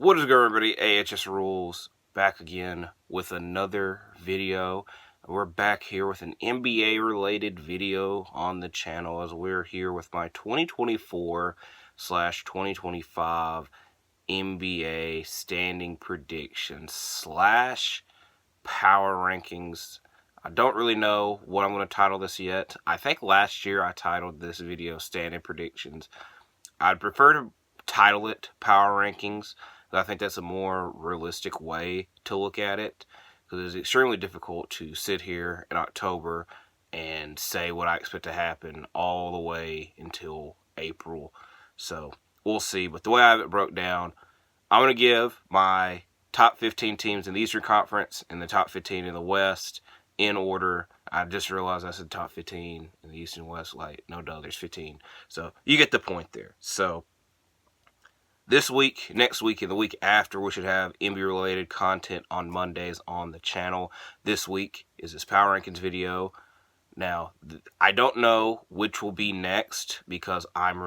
What is good, everybody? AHS Rules back again with another video. We're back here with an NBA related video on the channel as we're here with my 2024/2025 NBA standing predictions / power rankings. I don't really know what I'm going to title this yet. I think last year I titled this video standing predictions. I'd prefer to title it power rankings. I think that's a more realistic way to look at it, because it's extremely difficult to sit here in October and say what I expect to happen all the way until April. So we'll see. But the way I have it broke down, I'm going to give my top 15 teams in the Eastern Conference and the top 15 in the West in order. I just realized I said top 15 in the East and West. Like, no duh, there's 15. So you get the point there. So this week, next week, and the week after, we should have NBA-related content on Mondays on the channel. This week is this Power Rankings video. Now, I don't know which will be next because I'm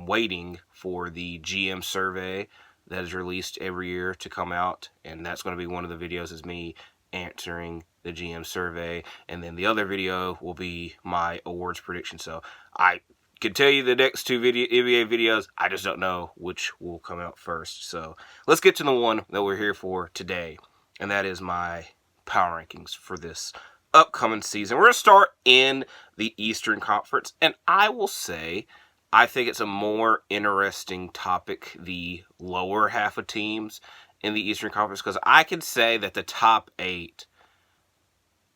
waiting for the GM survey that is released every year to come out, and that's going to be one of the videos is me answering the GM survey, and then the other video will be my awards prediction. So I can tell you the next two NBA videos. I just don't know which will come out first. So let's get to the one that we're here for today, and that is my power rankings for this upcoming season. We're going to start in the Eastern Conference, and I will say I think it's a more interesting topic, the lower half of teams in the Eastern Conference, because I can say that the top 8,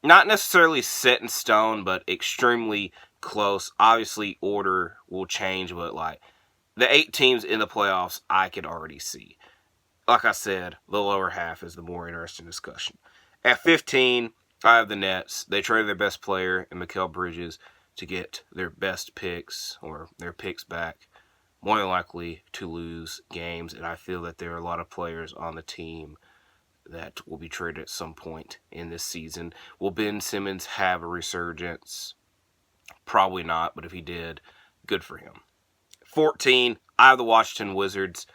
not necessarily set in stone, but extremely close. Obviously, order will change, but like the 8 teams in the playoffs, I can already see. Like I said, the lower half is the more interesting discussion. At 15, I have the Nets. They traded their best player in Mikal Bridges to get their best picks or their picks back, more than likely to lose games. And I feel that there are a lot of players on the team that will be traded at some point in this season. Will Ben Simmons have a resurgence? Probably not, but if he did, good for him. 14, I have the Washington Wizards,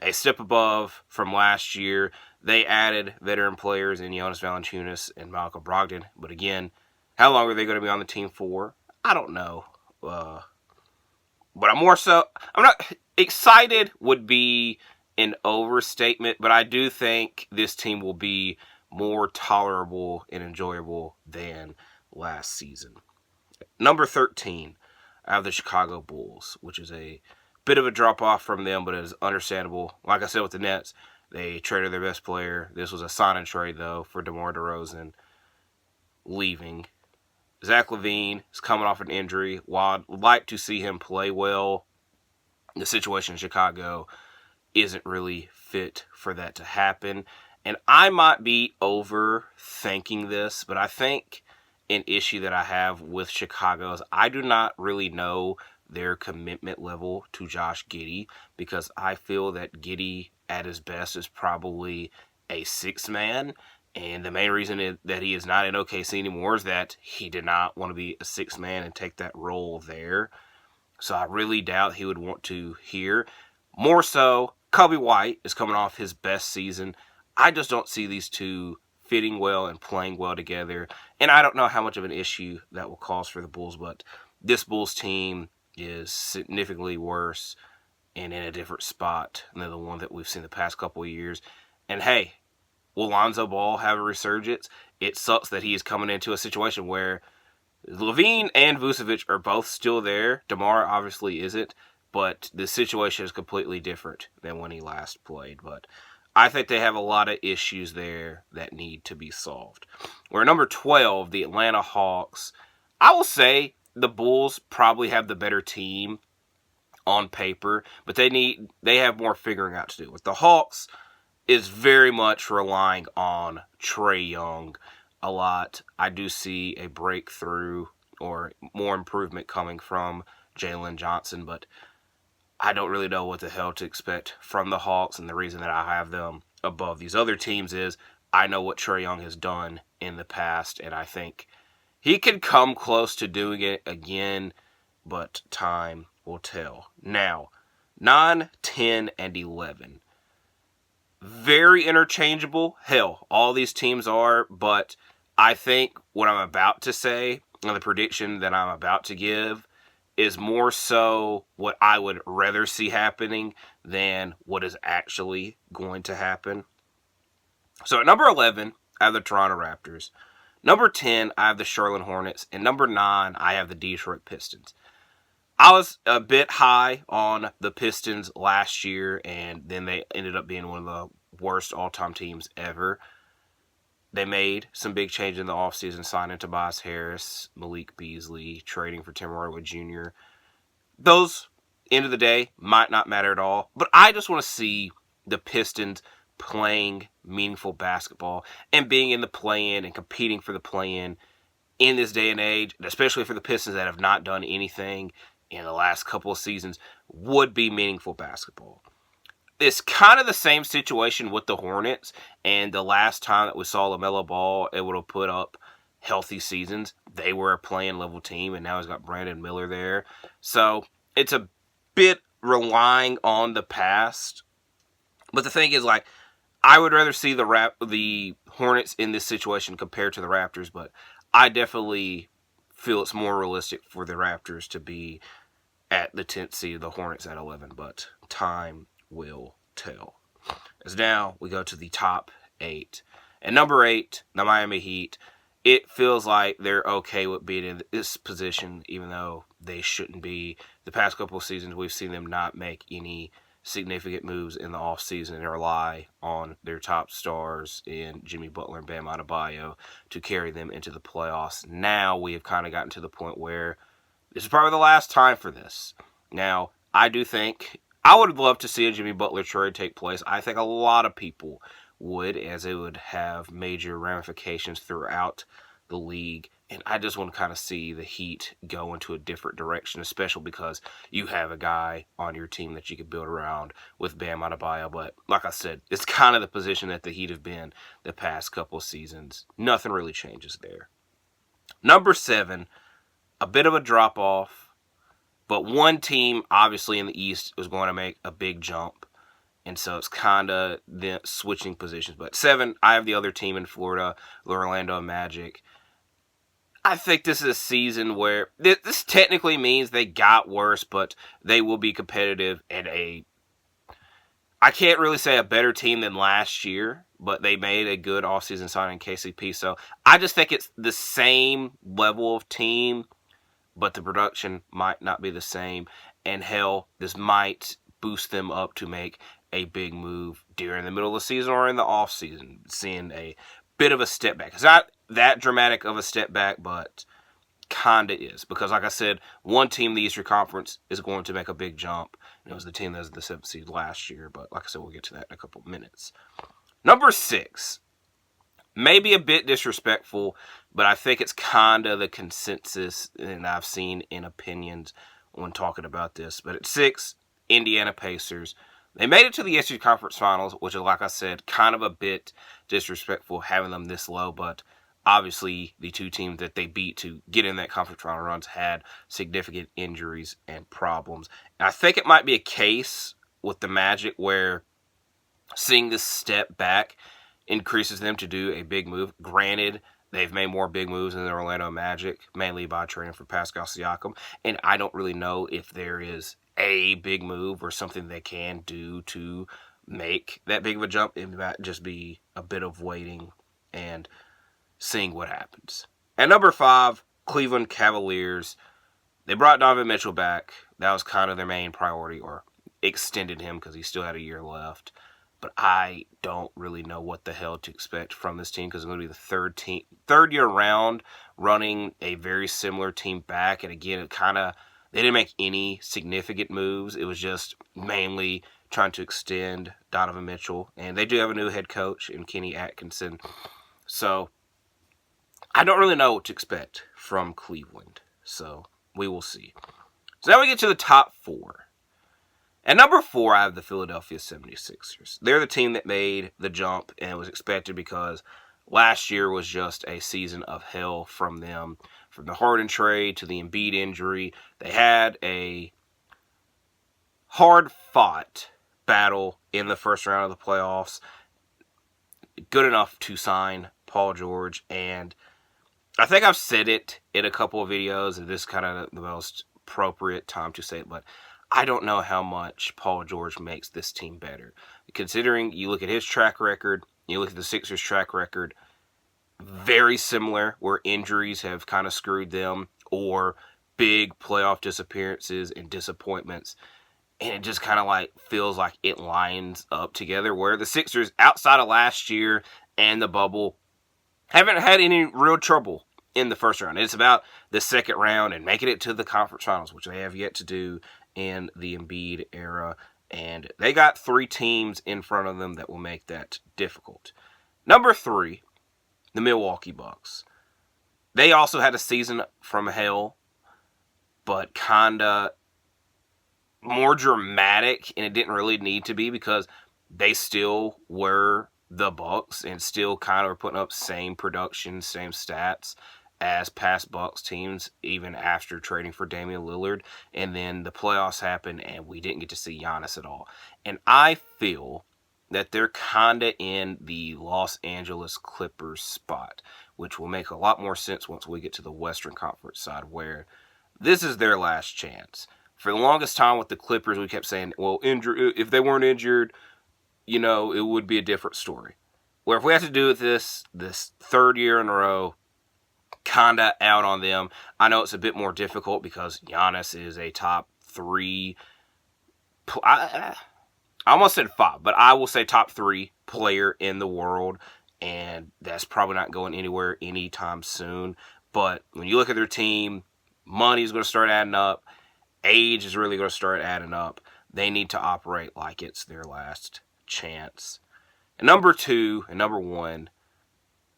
a step above from last year. They added veteran players in Jonas Valanciunas and Malcolm Brogdon, but again, how long are they going to be on the team for? I don't know. But I'm not excited would be an overstatement, but I do think this team will be more tolerable and enjoyable than last season. Number 13, I have the Chicago Bulls, which is a bit of a drop-off from them, but it is understandable. Like I said with the Nets, they traded their best player. This was a sign-and trade, though, for DeMar DeRozan leaving. Zach LaVine is coming off an injury. While I'd like to see him play well, the situation in Chicago isn't really fit for that to happen. And I might be overthinking this, but I think an issue that I have with Chicago is I do not really know their commitment level to Josh Giddey, because I feel that Giddey at his best is probably a 6th man. And the main reason that he is not in OKC anymore is that he did not want to be a 6th man and take that role there. So I really doubt he would want to here. More so, Kobe White is coming off his best season. I just don't see these two fitting well and playing well together. And I don't know how much of an issue that will cause for the Bulls, but this Bulls team is significantly worse and in a different spot than the one that we've seen the past couple of years. And hey, will Lonzo Ball have a resurgence? It sucks that he is coming into a situation where LaVine and Vucevic are both still there. DeMar obviously isn't, but the situation is completely different than when he last played. But I think they have a lot of issues there that need to be solved. We're number 12, the Atlanta Hawks. I will say the Bulls probably have the better team on paper, but they have more figuring out to do. With the Hawks is very much relying on Trae Young a lot. I do see a breakthrough or more improvement coming from Jalen Johnson, but I don't really know what the hell to expect from the Hawks, and the reason that I have them above these other teams is I know what Trae Young has done in the past, and I think he can come close to doing it again, but time will tell. Now, 9, 10, and 11. very interchangeable. Hell, all these teams are, but I think what I'm about to say, and the prediction that I'm about to give, is more so what I would rather see happening than what is actually going to happen. So at number 11, I have the Toronto Raptors. Number 10, I have the Charlotte Hornets. And number 9, I have the Detroit Pistons. I was a bit high on the Pistons last year, and then they ended up being one of the worst all-time teams ever. They made some big changes in the offseason, signing Tobias Harris, Malik Beasley, trading for Tim Hardaway Jr. Those, end of the day, might not matter at all. But I just want to see the Pistons playing meaningful basketball and being in the play-in and competing for the play-in in this day and age, especially for the Pistons that have not done anything in the last couple of seasons, would be meaningful basketball. It's kind of the same situation with the Hornets, and the last time that we saw LaMelo Ball able to put up healthy seasons, they were a playing level team, and now he's got Brandon Miller there. So it's a bit relying on the past. But the thing is, like, I would rather see the Hornets in this situation compared to the Raptors, but I definitely feel it's more realistic for the Raptors to be at the 10th seed, the Hornets at 11, but time will tell. As now we go to the top 8. And number 8, the Miami Heat. It feels like they're okay with being in this position, even though they shouldn't be. The past couple of seasons, we've seen them not make any significant moves in the offseason and rely on their top stars in Jimmy Butler and Bam Adebayo to carry them into the playoffs. Now we have kind of gotten to the point where this is probably the last time for this. Now, I do think I would love to see a Jimmy Butler trade take place. I think a lot of people would, as it would have major ramifications throughout the league. And I just want to kind of see the Heat go into a different direction, especially because you have a guy on your team that you could build around with Bam Adebayo. But like I said, it's kind of the position that the Heat have been the past couple of seasons. Nothing really changes there. Number 7, a bit of a drop-off, but one team, obviously, in the East was going to make a big jump, and so it's kind of the switching positions. But 7, I have the other team in Florida, the Orlando Magic. I think this is a season where this technically means they got worse, but they will be competitive and I can't really say a better team than last year, but they made a good offseason signing in KCP. So I just think it's the same level of team, but the production might not be the same. And hell, this might boost them up to make a big move during the middle of the season or in the offseason, seeing a bit of a step back. It's not that dramatic of a step back, but kinda is. Because like I said, one team in the Eastern Conference is going to make a big jump. And it was the team that was the 7th seed last year. But like I said, we'll get to that in a couple of minutes. Number 6. Maybe a bit disrespectful, but I think it's kind of the consensus and I've seen in opinions when talking about this. But at 6, Indiana Pacers. They made it to the Eastern Conference Finals, which is, like I said, kind of a bit disrespectful having them this low. But obviously, the two teams that they beat to get in that conference final runs had significant injuries and problems. And I think it might be a case with the Magic where seeing this step back increases them to do a big move. Granted, they've made more big moves than the Orlando Magic, mainly by trading for Pascal Siakam. And I don't really know if there is a big move or something they can do to make that big of a jump. It might just be a bit of waiting and seeing what happens. At number 5, Cleveland Cavaliers. They brought Donovan Mitchell back. That was kind of their main priority, or extended him because he still had a year left. But I don't really know what the hell to expect from this team because it's going to be the third year round running a very similar team back. And again, they didn't make any significant moves. It was just mainly trying to extend Donovan Mitchell. And they do have a new head coach in Kenny Atkinson. So I don't really know what to expect from Cleveland. So we will see. So now we get to the top 4. At number 4, I have the Philadelphia 76ers. They're the team that made the jump, and it was expected because last year was just a season of hell from them. From the Harden trade to the Embiid injury, they had a hard-fought battle in the first round of the playoffs. Good enough to sign Paul George, and I think I've said it in a couple of videos, and this is kind of the most appropriate time to say it, but I don't know how much Paul George makes this team better. Considering you look at his track record, you look at the Sixers' track record, very similar, where injuries have kind of screwed them, or big playoff disappearances and disappointments. And it just kind of like feels like it lines up together, where the Sixers, outside of last year and the bubble, haven't had any real trouble in the first round. It's about the second round and making it to the conference finals, which they have yet to do in the Embiid era. And they got 3 teams in front of them that will make that difficult. Number 3, the Milwaukee Bucks. They also had a season from hell, but kinda more dramatic, and it didn't really need to be, because they still were the Bucks and still kind of were putting up same production, same stats as past Bucks teams, even after trading for Damian Lillard. And then the playoffs happened, and we didn't get to see Giannis at all. And I feel that they're kind of in the Los Angeles Clippers spot, which will make a lot more sense once we get to the Western Conference side, where this is their last chance. For the longest time with the Clippers, we kept saying, well, if they weren't injured, it would be a different story. Where if we have to do with this third year in a row, kind of out on them. I know it's a bit more difficult because Giannis is a top 3, I almost said 5, but I will say top 3 player in the world, and that's probably not going anywhere anytime soon. But when you look at their team, money is going to start adding up. Age is really going to start adding up. They need to operate like it's their last chance. And number 2 and number 1.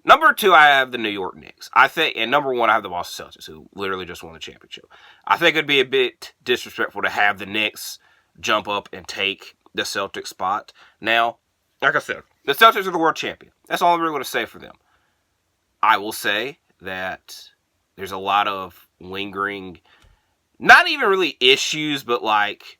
Number 2, I have the New York Knicks. And number 1, I have the Boston Celtics, who literally just won the championship. I think it'd be a bit disrespectful to have the Knicks jump up and take the Celtics spot. Now, like I said, the Celtics are the world champion. That's all I'm really going to say for them. I will say that there's a lot of lingering, not even really issues, but like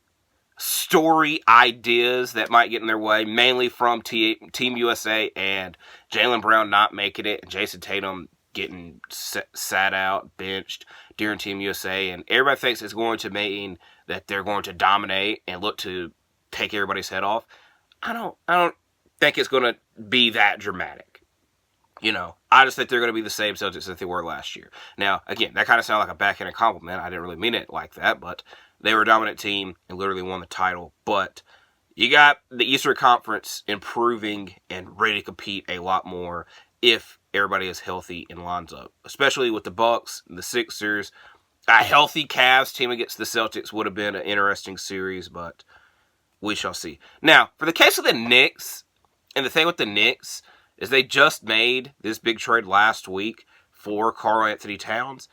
story ideas that might get in their way, mainly from Team USA and Jaylen Brown not making it, and Jason Tatum getting sat out, benched during Team USA, and everybody thinks it's going to mean that they're going to dominate and look to take everybody's head off. I don't think it's going to be that dramatic. I just think they're going to be the same Celtics that they were last year. Now, again, that kind of sounded like a backhanded compliment. I didn't really mean it like that, but they were a dominant team and literally won the title. But you got the Eastern Conference improving and ready to compete a lot more if everybody is healthy and lines up, especially with the Bucks and the Sixers. A healthy Cavs team against the Celtics would have been an interesting series, but we shall see. Now, for the case of the Knicks, and the thing with the Knicks is they just made this big trade last week for Karl-Anthony Towns,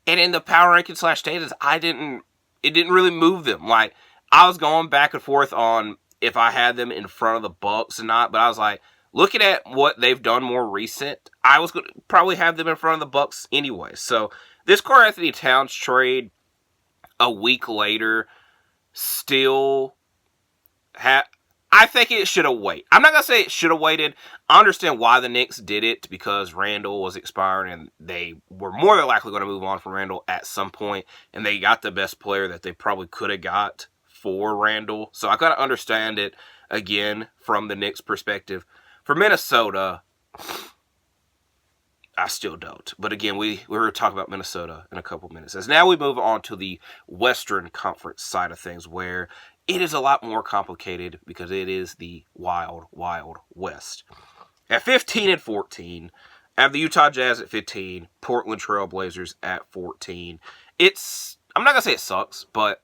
and in the power ranking /data, it didn't really move them. Like, I was going back and forth on if I had them in front of the Bucks or not, but I was like, looking at what they've done more recent, I was going to probably have them in front of the Bucks anyway. So this Karl-Anthony Towns trade a week later still I think it should have waited. I'm not going to say it should have waited. I understand why the Knicks did it, because Randall was expiring and they were more than likely going to move on from Randall at some point, and they got the best player that they probably could have got for Randall. So I kind of understand it, again, from the Knicks' perspective. For Minnesota, I still don't. But again, we're going to talk about Minnesota in a couple minutes. As now we move on to the Western Conference side of things, where it is a lot more complicated because it is the wild, wild West. At 15 and 14, I have the Utah Jazz at 15, Portland Trail Blazers at 14. I'm not going to say it sucks, but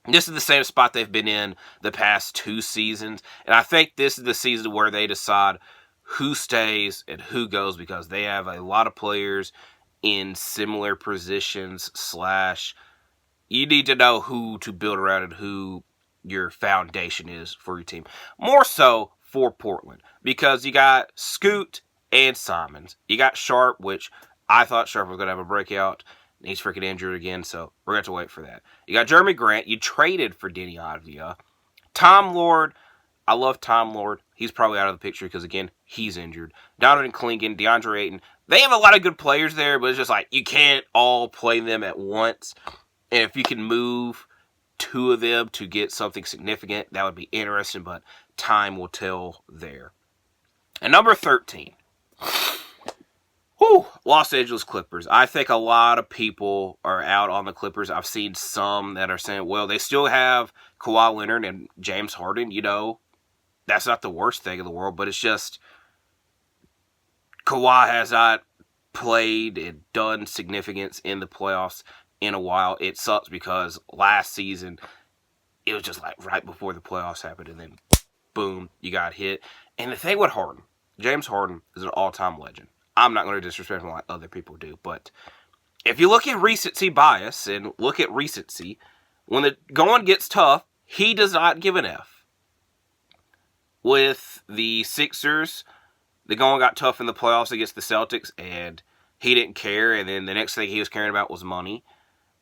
this is the same spot they've been in the past 2 seasons. And I think this is the season where they decide who stays and who goes, because they have a lot of players in similar positions / you need to know who to build around and who your foundation is for your team. More so for Portland, because you got Scoot and Simons. You got Sharp, which I thought Sharp was going to have a breakout. He's freaking injured again, so we're going to have to wait for that. You got Jeremy Grant. You traded for Denny Avdia. Tom Lord, I love Time Lord. He's probably out of the picture because, again, he's injured. Donovan Clingan, DeAndre Ayton. They have a lot of good players there, but it's just like you can't all play them at once. And if you can move two of them to get something significant, that would be interesting, but time will tell there. And number 13. Los Angeles Clippers. I think a lot of people are out on the Clippers. I've seen some that are saying, well, they still have Kawhi Leonard and James Harden. You know, that's not the worst thing in the world, but it's just Kawhi has not played and done significance in the playoffs in a while. It sucks because last season, it was just like right before the playoffs happened, and then boom, you got hit. And the thing with Harden, James Harden is an all-time legend. I'm not going to disrespect him like other people do, but if you look at recency bias and look at recency, when the going gets tough, he does not give an F. With the Sixers, the going got tough in the playoffs against the Celtics, and he didn't care, and then the next thing he was caring about was money.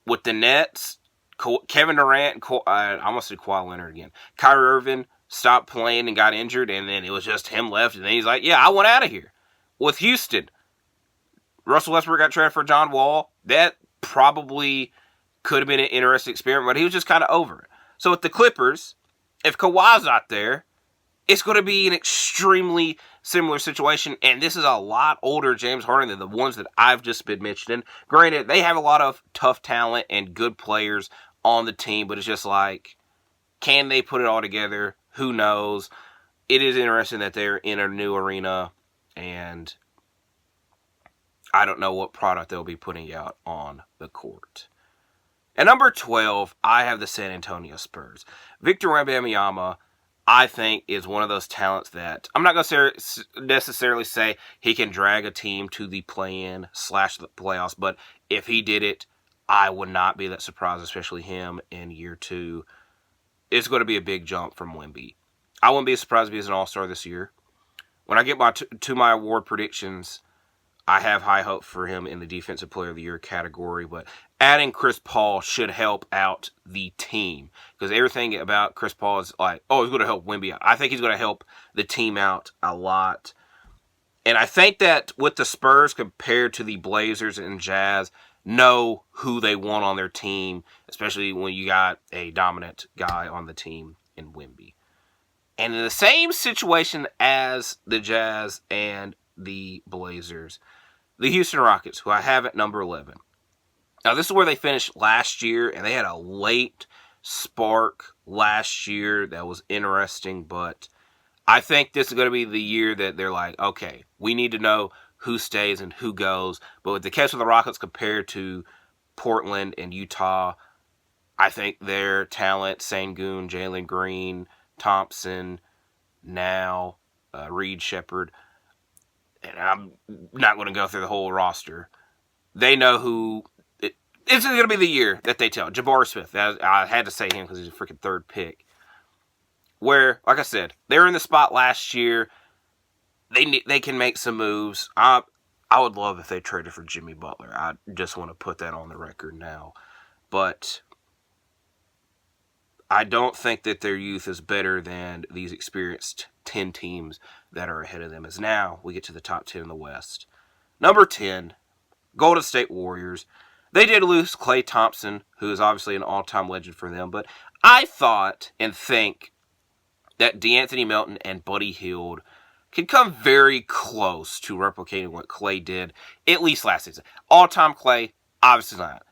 With the Nets, Kevin Durant, I almost said Kawhi Leonard again, Kyrie Irving stopped playing and got injured, and then it was just him left, and then he's like, yeah, I want out of here. With Houston, Russell Westbrook got traded for John Wall. That probably could have been an interesting experiment, but he was just kind of over it. So with the Clippers, if Kawhi's not there, it's going to be an extremely similar situation, and this is a lot older James Harden than the ones that I've just been mentioning. Granted, they have a lot of tough talent and good players on the team, but it's just like, can they put it all together? Who knows? It is interesting that they're in a new arena, and I don't know what product they'll be putting out on the court. At number 12, I have the San Antonio Spurs. Victor Wembanyama, I think, is one of those talents that I'm not going to necessarily say he can drag a team to the play-in / the playoffs, but if he did it, I would not be that surprised, especially him in year 2. It's going to be a big jump from Wemby. I wouldn't be surprised if he's an all-star this year. When I get to my award predictions, I have high hope for him in the Defensive Player of the Year category, but adding Chris Paul should help out the team, because everything about Chris Paul is like, oh, he's going to help Wemby out. I think he's going to help the team out a lot. And I think that with the Spurs compared to the Blazers and Jazz, know who they want on their team, especially when you got a dominant guy on the team in Wemby. And in the same situation as the Jazz and the Blazers, the Houston Rockets, who I have at number 11. Now, this is where they finished last year, and they had a late spark last year that was interesting, but I think this is going to be the year that they're like, okay, we need to know who stays and who goes. But with the case of the Rockets compared to Portland and Utah, I think their talent, Sengun, Jalen Green, Thompson, now Reed Shepherd, and I'm not going to go through the whole roster. They know who. It's going to be the year that they tell. Jabari Smith. I had to say him because he's a freaking third pick. Where, like I said, they were in the spot last year. They can make some moves. I would love if they traded for Jimmy Butler. I just want to put that on the record now. But I don't think that their youth is better than these experienced 10 teams that are ahead of them. As now we get to the top 10 in the West. Number 10, Golden State Warriors. They did lose Klay Thompson, who is obviously an all-time legend for them. But I thought and think that DeAnthony Melton and Buddy Hield can come very close to replicating what Klay did, at least last season. All-time Klay, obviously not.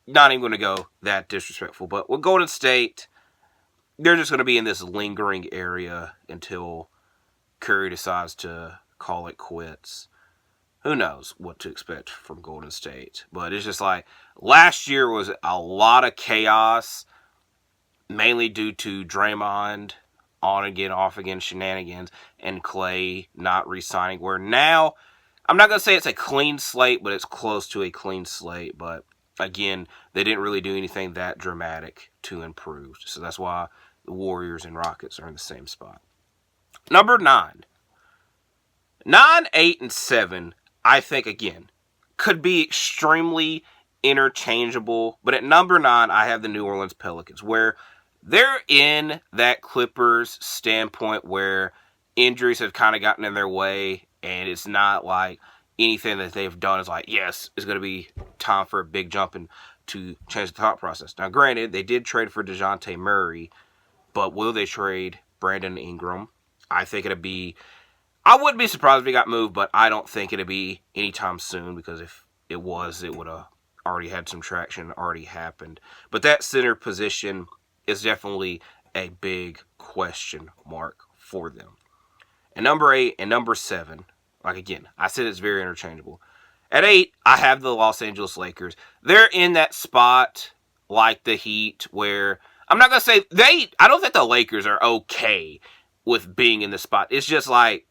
Not even going to go that disrespectful. But with Golden State, they're just going to be in this lingering area until Curry decides to call it quits. Who knows what to expect from Golden State. But it's just like, last year was a lot of chaos, mainly due to Draymond on again, off again shenanigans, and Klay not re-signing. Where now, I'm not going to say it's a clean slate, but it's close to a clean slate. But again, they didn't really do anything that dramatic to improve. So that's why the Warriors and Rockets are in the same spot. Number 9. 9, 8, and 7, I think, again, could be extremely interchangeable. But at number 9, I have the New Orleans Pelicans, where they're in that Clippers standpoint where injuries have kind of gotten in their way, and it's not like anything that they've done is like, yes, it's going to be time for a big jump and to change the thought process. Now, granted, they did trade for DeJounte Murray, but will they trade Brandon Ingram? I think it'd be... I wouldn't be surprised if he got moved, but I don't think it'd be anytime soon, because if it was, it would have already had some traction, already happened. But that center position is definitely a big question mark for them. And number 8 and number 7, like again, I said it's very interchangeable. At 8, I have the Los Angeles Lakers. They're in that spot like the Heat where, I'm not going to say, I don't think the Lakers are okay with being in the spot. It's just like,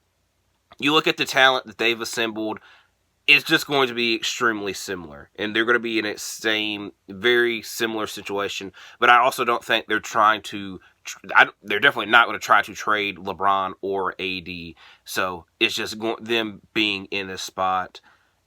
you look at the talent that they've assembled, it's just going to be extremely similar. And they're going to be in a same, very similar situation. But I also don't think they're trying to... they're definitely not going to try to trade LeBron or AD. So it's just them being in this spot.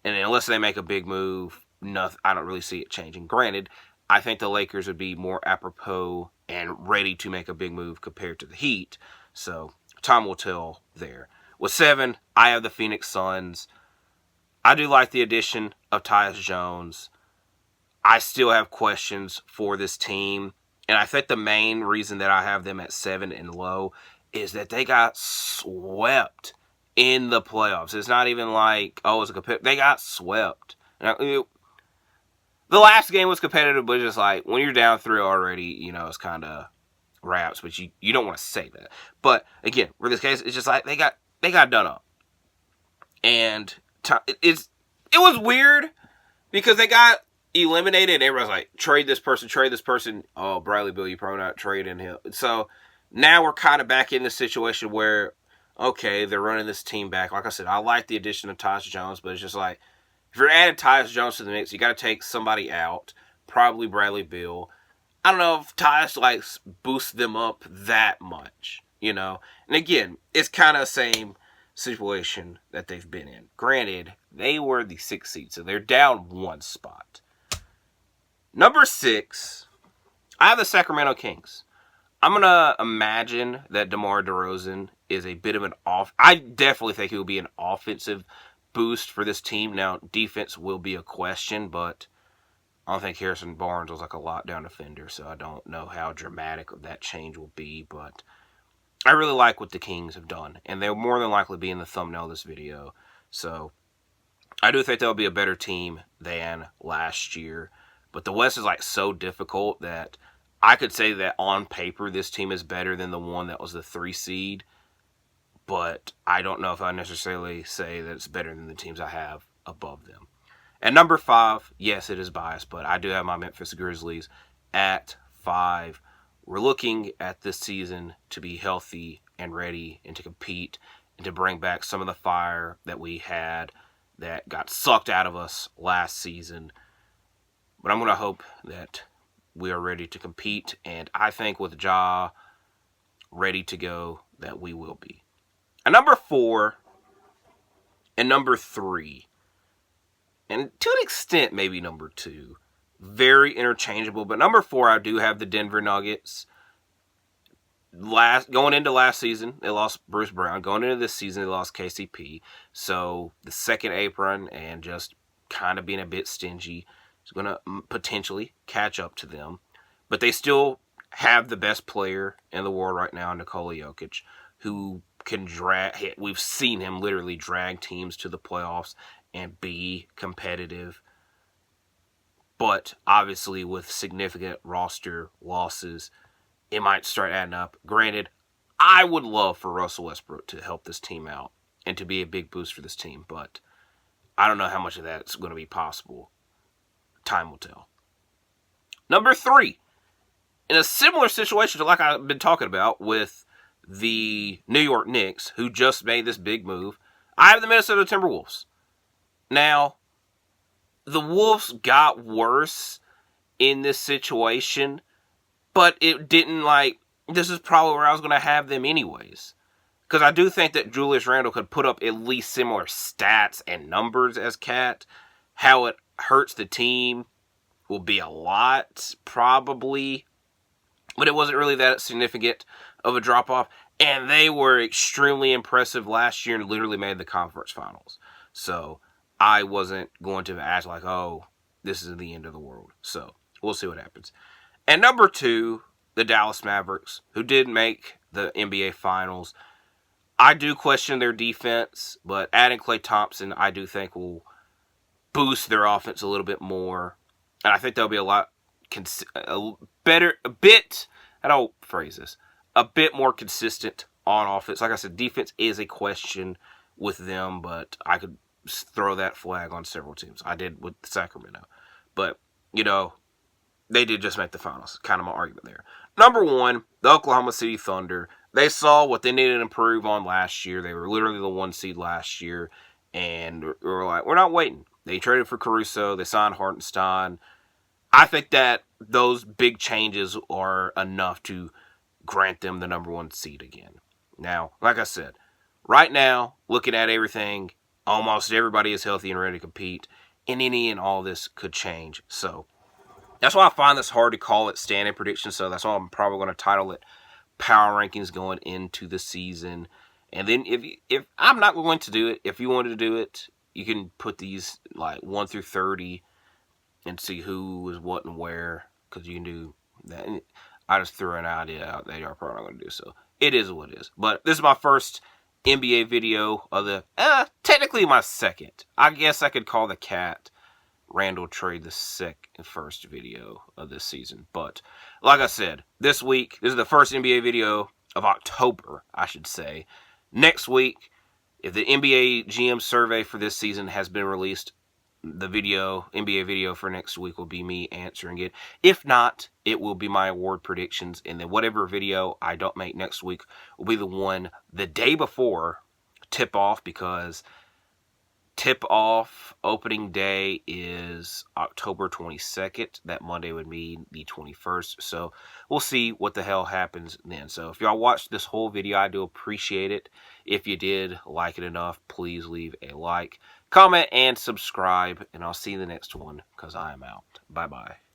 And unless they make a big move, I don't really see it changing. Granted, I think the Lakers would be more apropos and ready to make a big move compared to the Heat. So time will tell there. With 7, I have the Phoenix Suns. I do like the addition of Tyus Jones. I still have questions for this team. And I think the main reason that I have them at 7 and low is that they got swept in the playoffs. It's not even like, oh, it's a competitive. They got swept. Now, the last game was competitive, but it's just like, when you're down 3 already, it's kind of wraps. But you don't want to say that. But, again, for this case, it's just like, they got done up. And it was weird because they got eliminated and everybody's like, trade this person. Oh, Bradley Beal, you probably not trading him. So now we're kind of back in the situation where, okay, they're running this team back. Like I said, I like the addition of Tyus Jones, but it's just like, if you're adding Tyus Jones to the mix, you got to take somebody out, probably Bradley Beal. I don't know if Tyus boosts them up that much, And again, it's kind of the same situation that they've been in. Granted, they were the 6th seed, so they're down 1 spot. Number 6, I have the Sacramento Kings. I'm going to imagine that DeMar DeRozan is a bit of I definitely think he will be an offensive boost for this team. Now, defense will be a question, but I don't think Harrison Barnes was like a lockdown defender, so I don't know how dramatic that change will be, but I really like what the Kings have done, and they'll more than likely be in the thumbnail of this video. So I do think they'll be a better team than last year. But the West is so difficult that I could say that on paper this team is better than the one that was the 3 seed. But I don't know if I necessarily say that it's better than the teams I have above them. At number 5, yes, it is biased, but I do have my Memphis Grizzlies at 5. We're looking at this season to be healthy and ready and to compete and to bring back some of the fire that we had that got sucked out of us last season. But I'm going to hope that we are ready to compete, and I think with Ja ready to go that we will be. At number 4 and number 3, and to an extent maybe number 2, very interchangeable, but number 4, I do have the Denver Nuggets. Going into last season, they lost Bruce Brown. Going into this season, they lost KCP. So the second apron and just kind of being a bit stingy is going to potentially catch up to them. But they still have the best player in the world right now, Nikola Jokic, who can drag. We've seen him literally drag teams to the playoffs and be competitive. But obviously with significant roster losses, it might start adding up. Granted, I would love for Russell Westbrook to help this team out and to be a big boost for this team, but I don't know how much of that's going to be possible. Time will tell. Number 3, in a similar situation to like I've been talking about with the New York Knicks, who just made this big move, I have the Minnesota Timberwolves. Now, the Wolves got worse in this situation, but it didn't this is probably where I was going to have them anyways. Because I do think that Julius Randle could put up at least similar stats and numbers as Cat. How it hurts the team will be a lot, probably. but it wasn't really that significant of a drop-off. And they were extremely impressive last year and literally made the conference finals. So I wasn't going to act like, oh, this is the end of the world. So we'll see what happens. And number 2, the Dallas Mavericks, who did make the NBA Finals. I do question their defense, but adding Klay Thompson, I do think will boost their offense a little bit more. And I think they'll be a bit more consistent on offense. Like I said, defense is a question with them, but I could throw that flag on several teams. I did with Sacramento. But, they did just make the finals. Kind of my argument there. Number 1, the Oklahoma City Thunder. They saw what they needed to improve on last year. They were literally the 1 seed last year. And we were like, we're not waiting. They traded for Caruso. They signed Hartenstein. I think that those big changes are enough to grant them the number 1 seed again. Now, like I said, right now, looking at everything, almost everybody is healthy and ready to compete. And any and all this could change. So that's why I find this hard to call it standing prediction. So that's why I'm probably going to title it Power Rankings going into the season. And then if I'm not going to do it, if you wanted to do it, you can put these like 1 through 30 and see who is what and where, because you can do that. And I just threw an idea out that you're probably not going to do. So it is what it is. But this is my first NBA video of the technically my second. I guess I could call the cat Randall trade the first video of this season. But like I said, this week, this is the first NBA video of October, I should say. Next week, if the NBA GM survey for this season has been released, the NBA video for next week will be me answering it. If not, it will be my award predictions. And then whatever video I don't make next week will be the one the day before tip-off, because tip-off opening day is October 22nd. That Monday would be the 21st. So we'll see what the hell happens then. So if y'all watched this whole video, I do appreciate it. If you did like it enough, please leave a like, comment, and subscribe. And I'll see you in the next one, because I am out. Bye-bye.